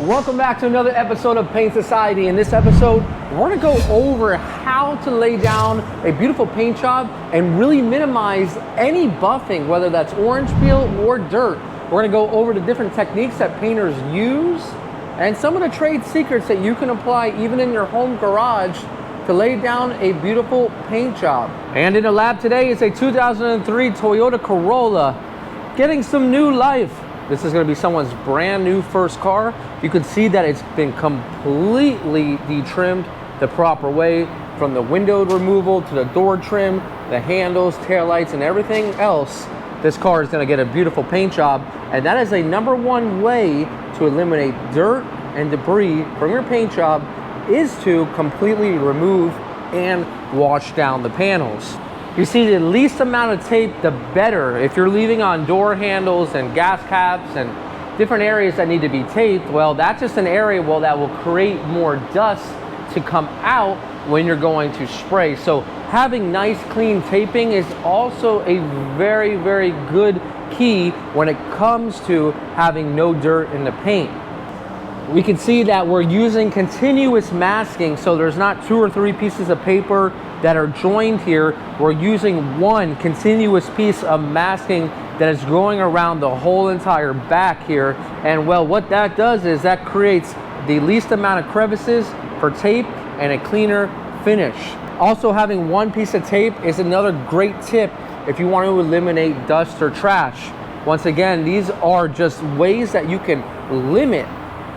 Welcome back to another episode of Paint Society. In this episode, we're going to go over how to lay down a beautiful paint job and really minimize any buffing, whether that's orange peel or dirt. We're going to go over the different techniques that painters use and some of the trade secrets that you can apply even in your home garage to lay down a beautiful paint job. And in the lab today is a 2003 Toyota Corolla getting some new life. This is going to be someone's brand new first car. You can see that it's been completely de-trimmed the proper way, from the window removal to the door trim, the handles, taillights, and everything else. This car is going to get a beautiful paint job, and that is a #1 way to eliminate dirt and debris from your paint job, is to completely remove and wash down the panels. You see, the least amount of tape, the better. If you're leaving on door handles and gas caps and different areas that need to be taped, well, that's just an area that will create more dust to come out when you're going to spray. So having nice clean taping is also a very, very good key when it comes to having no dirt in the paint. We can see that we're using continuous masking, so there's not 2 or 3 pieces of paper that are joined here. We're using one continuous piece of masking that is going around the whole entire back here. And well, what that does is that creates the least amount of crevices for tape and a cleaner finish. Also, having one piece of tape is another great tip if you want to eliminate dust or trash. Once again, these are just ways that you can limit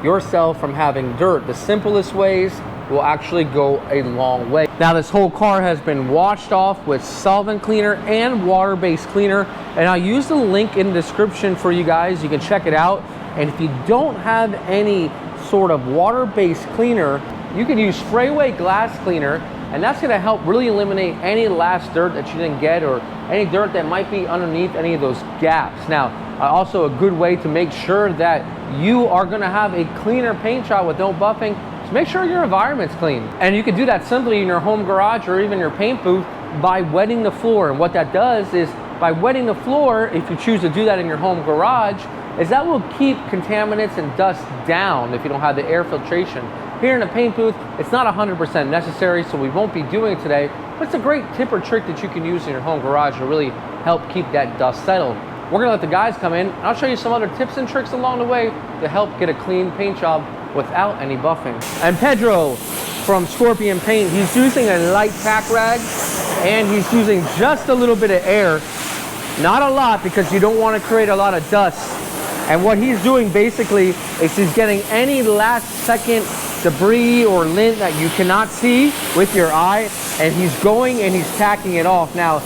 yourself from having dirt. The simplest ways will actually go a long way. Now, this whole car has been washed off with solvent cleaner and water-based cleaner, and I'll use the link in the description for you guys. You can check it out. And if you don't have any sort of water-based cleaner, you can use spray-away glass cleaner, and that's going to help really eliminate any last dirt that you didn't get or any dirt that might be underneath any of those gaps. Now, also a good way to make sure that you are going to have a cleaner paint job with no buffing, so make sure your environment's clean. And you can do that simply in your home garage or even your paint booth by wetting the floor. And what that does is, by wetting the floor, if you choose to do that in your home garage, is that will keep contaminants and dust down if you don't have the air filtration. Here in the paint booth, it's not 100% necessary, so we won't be doing it today, but it's a great tip or trick that you can use in your home garage to really help keep that dust settled. We're gonna let the guys come in, and I'll show you some other tips and tricks along the way to help get a clean paint job without any buffing. And Pedro from Scorpion Paint, he's using a light tack rag, and he's using just a little bit of air, not a lot, because you don't wanna create a lot of dust. And what he's doing basically is he's getting any last second debris or lint that you cannot see with your eye, and he's going and he's tacking it off. Now,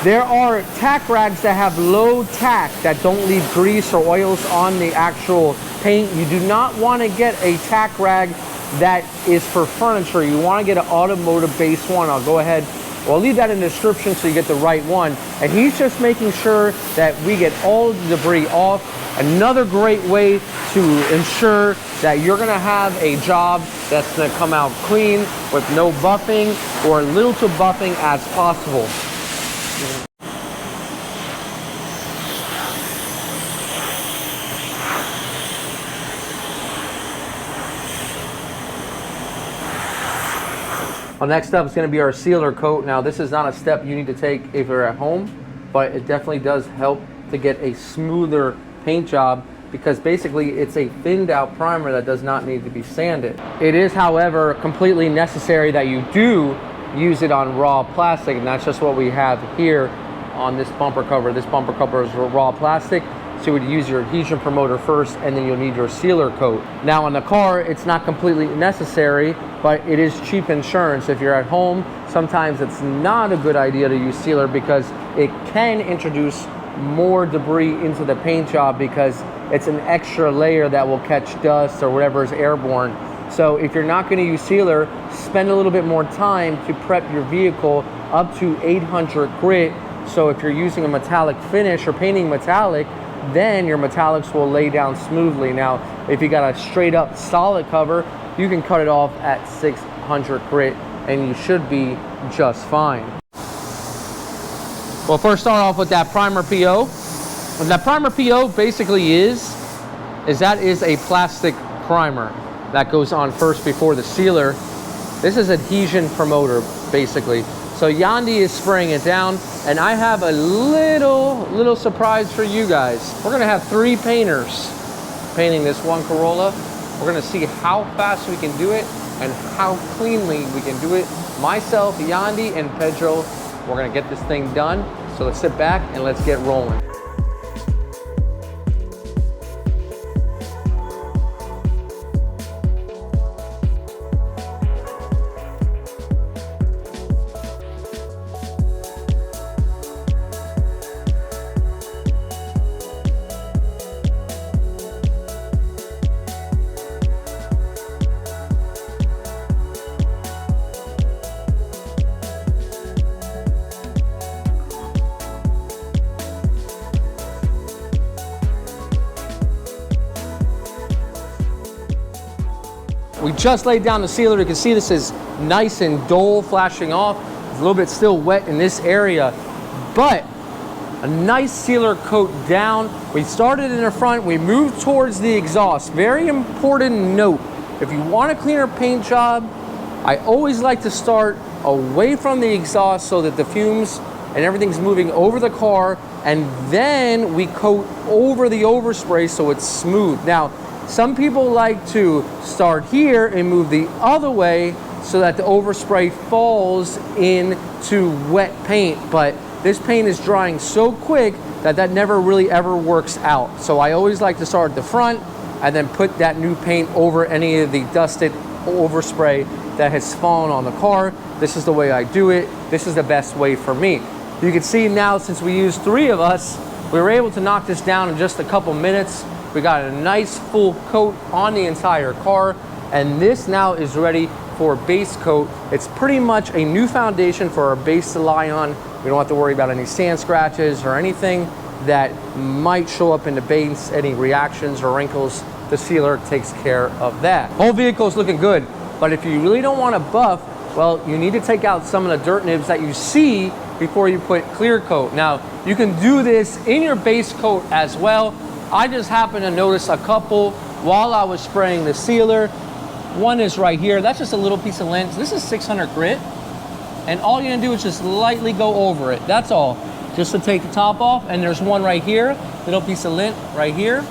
there are tack rags that have low tack that don't leave grease or oils on the actual paint. You do not want to get a tack rag that is for furniture. You want to get an automotive based one. I'll go ahead, I'll leave that in the description so you get the right one. And he's just making sure that we get all the debris off. Another great way to ensure that you're going to have a job that's going to come out clean with no buffing or little to buffing as possible. Well, next up is going to be our sealer coat. Now, this is not a step you need to take if you're at home, but it definitely does help to get a smoother paint job, because basically it's a thinned out primer that does not need to be sanded. It is, however, completely necessary that you do use it on raw plastic, and that's just what we have here on this bumper cover. This bumper cover is raw plastic, so you would use your adhesion promoter first, and then you'll need your sealer coat. Now, on the car, it's not completely necessary, but it is cheap insurance. If you're at home, sometimes it's not a good idea to use sealer, because it can introduce more debris into the paint job, because it's an extra layer that will catch dust or whatever is airborne. So if you're not going to use sealer, spend a little bit more time to prep your vehicle up to 800 grit. So if you're using a metallic finish or painting metallic, then your metallics will lay down smoothly. Now, if you got a straight up solid cover, you can cut it off at 600 grit and you should be just fine. Well, first start off with that primer PO. What that primer PO basically is that is a plastic primer that goes on first before the sealer. This is adhesion promoter, basically. So Yandy is spraying it down, and I have a little surprise for you guys. We're gonna have 3 painters painting this one Corolla. We're gonna see how fast we can do it and how cleanly we can do it. Myself, Yandy, and Pedro, we're gonna get this thing done. So let's sit back and let's get rolling. We just laid down the sealer. You can see this is nice and dull, flashing off. It's a little bit still wet in this area, but a nice sealer coat down. We started in the front, we moved towards the exhaust. Very important note, if you want a cleaner paint job, I always like to start away from the exhaust so that the fumes and everything's moving over the car, and then we coat over the overspray so it's smooth. Now, some people like to start here and move the other way so that the overspray falls into wet paint, but this paint is drying so quick that that never really ever works out. So I always like to start at the front and then put that new paint over any of the dusted overspray that has fallen on the car. This is the way I do it. This is the best way for me. You can see now, since we used 3 of us, we were able to knock this down in just a couple minutes. We got a nice full coat on the entire car, and this now is ready for base coat. It's pretty much a new foundation for our base to lie on. We don't have to worry about any sand scratches or anything that might show up in the base, any reactions or wrinkles. The sealer takes care of that. Whole vehicle is looking good, but if you really don't want to buff, well, you need to take out some of the dirt nibs that you see before you put clear coat. Now, you can do this in your base coat as well. I just happened to notice a couple while I was spraying the sealer. One is right here. That's just a little piece of lint. This is 600 grit. And all you're gonna do is just lightly go over it. That's all. Just to take the top off. And there's one right here, little piece of lint right here.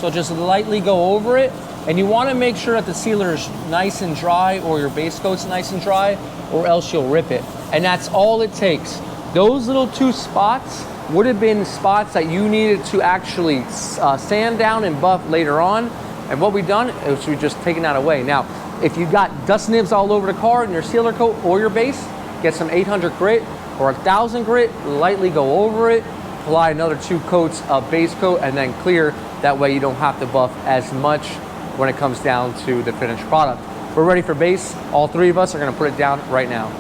So just lightly go over it. And you wanna make sure that the sealer is nice and dry, or your base coat's nice and dry, or else you'll rip it. And that's all it takes. Those little 2 spots would have been spots that you needed to actually sand down and buff later on. And what we've done is we've just taken that away. Now, if you've got dust nibs all over the car in your sealer coat or your base, get some 800 grit or 1000 grit, lightly go over it, apply another 2 coats of base coat, and then clear. That way you don't have to buff as much when it comes down to the finished product. We're ready for base. All 3 of us are gonna put it down right now.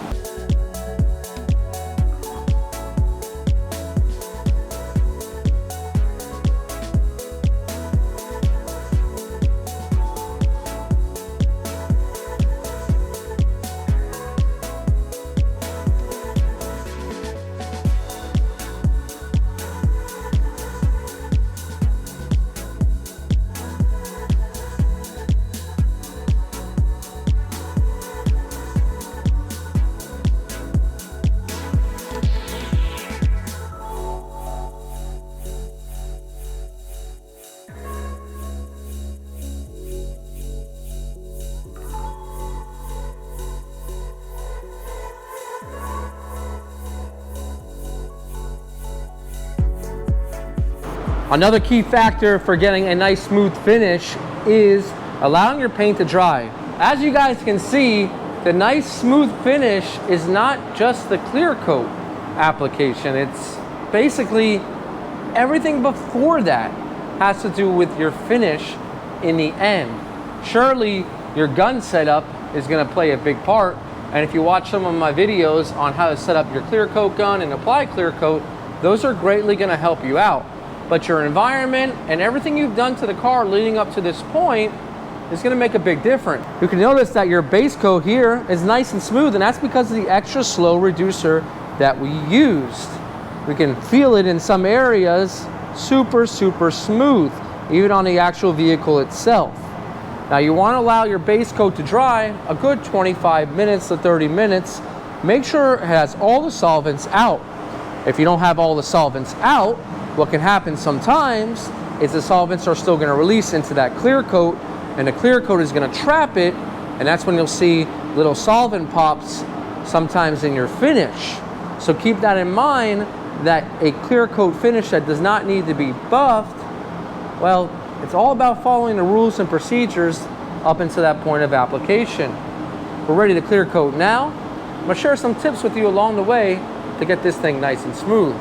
Another key factor for getting a nice smooth finish is allowing your paint to dry. As you guys can see, the nice smooth finish is not just the clear coat application. It's basically everything before that has to do with your finish in the end. Surely your gun setup is going to play a big part, and if you watch some of my videos on how to set up your clear coat gun and apply clear coat, those are greatly going to help you out. But your environment and everything you've done to the car leading up to this point is going to make a big difference. You can notice that your base coat here is nice and smooth, and that's because of the extra slow reducer that we used. We can feel it in some areas, super smooth, even on the actual vehicle itself. Now you want to allow your base coat to dry a good 25 minutes to 30 minutes. Make sure it has all the solvents out. If you don't have all the solvents out, what can happen sometimes is the solvents are still going to release into that clear coat, and the clear coat is going to trap it, and that's when you'll see little solvent pops sometimes in your finish. So keep that in mind, that a clear coat finish that does not need to be buffed, well, it's all about following the rules and procedures up until that point of application. We're ready to clear coat now. I'm going to share some tips with you along the way to get this thing nice and smooth.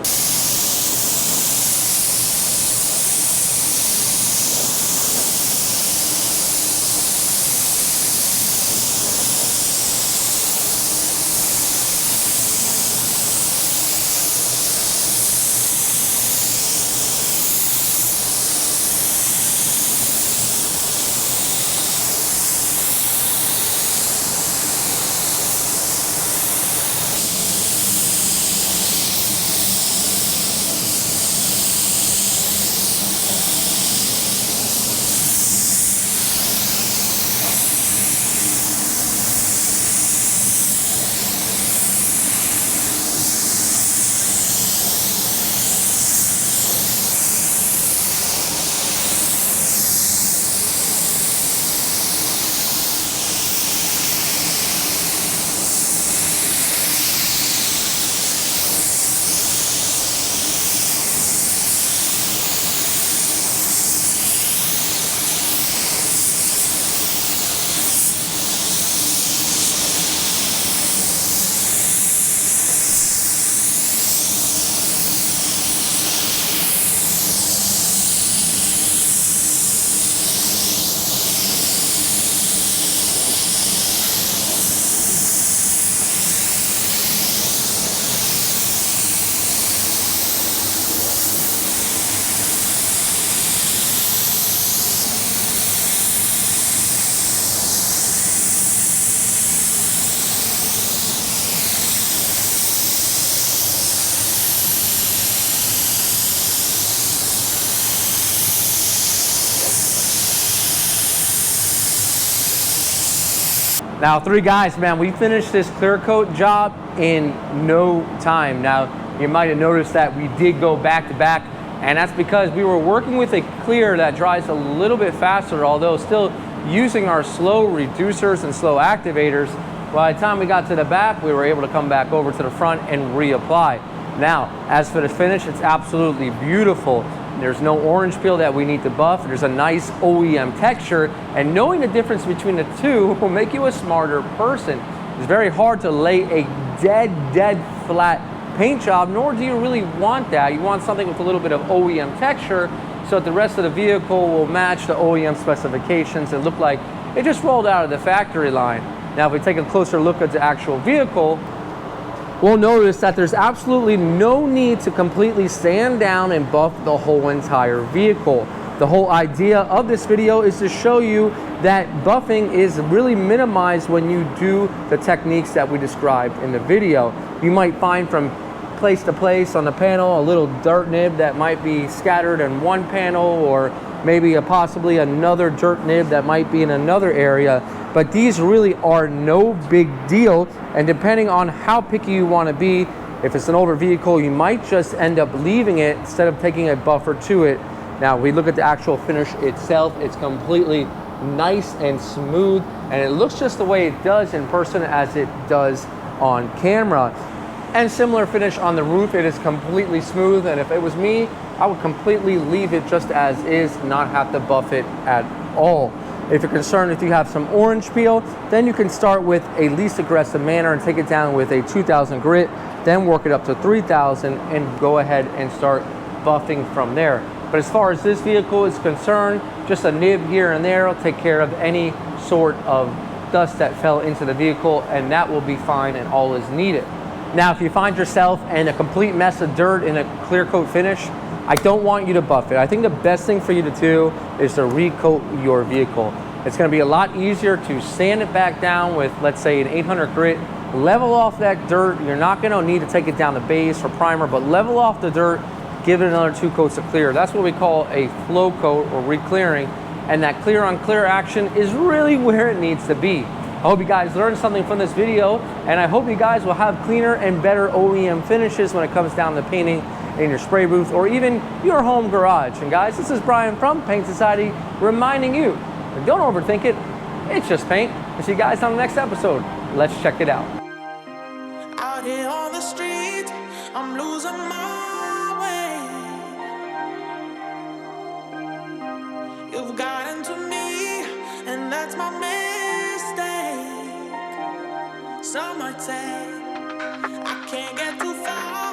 Now, three guys, man, we finished this clear coat job in no time. Now, you might have noticed that we did go back to back, and that's because we were working with a clear that dries a little bit faster, although still using our slow reducers and slow activators. By the time we got to the back, we were able to come back over to the front and reapply. Now, as for the finish, it's absolutely beautiful. There's no orange peel that we need to buff. There's a nice OEM texture, and knowing the difference between the two will make you a smarter person. It's very hard to lay a dead flat paint job, nor do you really want that. You want something with a little bit of OEM texture so that the rest of the vehicle will match the OEM specifications and look like it just rolled out of the factory line. Now, if we take a closer look at the actual vehicle, we'll notice that there's absolutely no need to completely sand down and buff the whole entire vehicle. The whole idea of this video is to show you that buffing is really minimized when you do the techniques that we described in the video. You might find from place to place on the panel a little dirt nib that might be scattered in one panel, or maybe possibly another dirt nib that might be in another area. But these really are no big deal, and depending on how picky you want to be, if it's an older vehicle, you might just end up leaving it instead of taking a buffer to it. Now, we look at the actual finish itself, it's completely nice and smooth, and it looks just the way it does in person as it does on camera. And similar finish on the roof, it is completely smooth, and if it was me, I would completely leave it just as is, not have to buff it at all. If you're concerned if you have some orange peel, then you can start with a least aggressive manner and take it down with a 2000 grit, then work it up to 3000 and go ahead and start buffing from there. But as far as this vehicle is concerned, just a nib here and there will take care of any sort of dust that fell into the vehicle, and that will be fine and all is needed. Now, if you find yourself in a complete mess of dirt in a clear coat finish, I don't want you to buff it. I think the best thing for you to do is to recoat your vehicle. It's going to be a lot easier to sand it back down with, let's say, an 800 grit, level off that dirt. You're not going to need to take it down the base or primer, but level off the dirt, give it another 2 coats of clear. That's what we call a flow coat or re-clearing, and that clear on clear action is really where it needs to be. I hope you guys learned something from this video, and I hope you guys will have cleaner and better OEM finishes when it comes down to painting in your spray booth or even your home garage. And guys, this is Brian from Paint Society reminding you, don't overthink it, it's just paint. I'll see you guys on the next episode. Let's check it out. Out here on the street, I'm losing my way. You've gotten to me, and that's my mistake. Some might say I can't get too far.